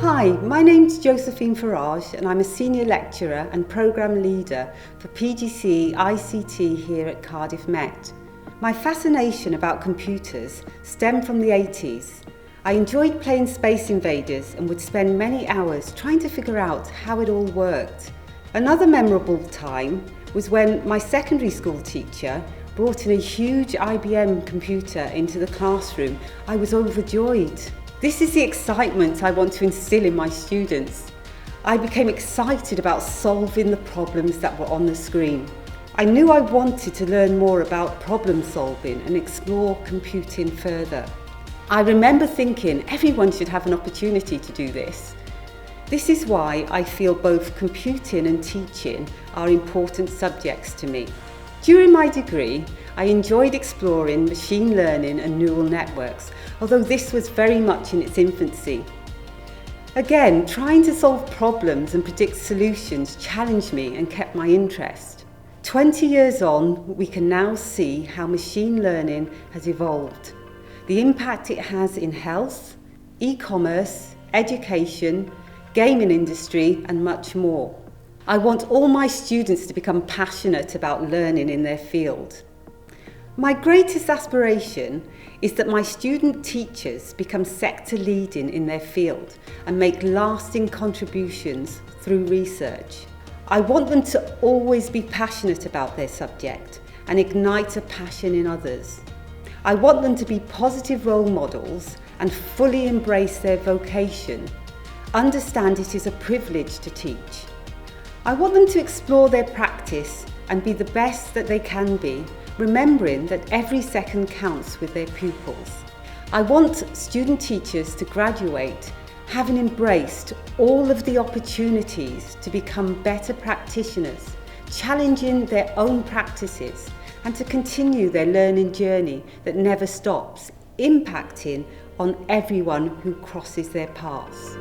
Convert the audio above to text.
Hi, my name's Josephine Farag and I'm a Senior Lecturer and Programme Leader for PGCE ICT here at Cardiff Met. My fascination about computers stemmed from the 80s. I enjoyed playing Space Invaders and would spend many hours trying to figure out how it all worked. Another memorable time was when my secondary school teacher brought in a huge IBM computer into the classroom. I was overjoyed. This is the excitement I want to instill in my students. I became excited about solving the problems that were on the screen. I knew I wanted to learn more about problem solving and explore computing further. I remember thinking everyone should have an opportunity to do this. This is why I feel both computing and teaching are important subjects to me. During my degree, I enjoyed exploring machine learning and neural networks, although this was very much in its infancy. Again, trying to solve problems and predict solutions challenged me and kept my interest. 20 years on, we can now see how machine learning has evolved, the impact it has in health, e-commerce, education, gaming industry, and much more. I want all my students to become passionate about learning in their field. My greatest aspiration is that my student teachers become sector leading in their field and make lasting contributions through research. I want them to always be passionate about their subject and ignite a passion in others. I want them to be positive role models and fully embrace their vocation. Understand it is a privilege to teach. I want them to explore their practice and be the best that they can be, remembering that every second counts with their pupils. I want student teachers to graduate having embraced all of the opportunities to become better practitioners, challenging their own practices, and to continue their learning journey that never stops, impacting on everyone who crosses their paths.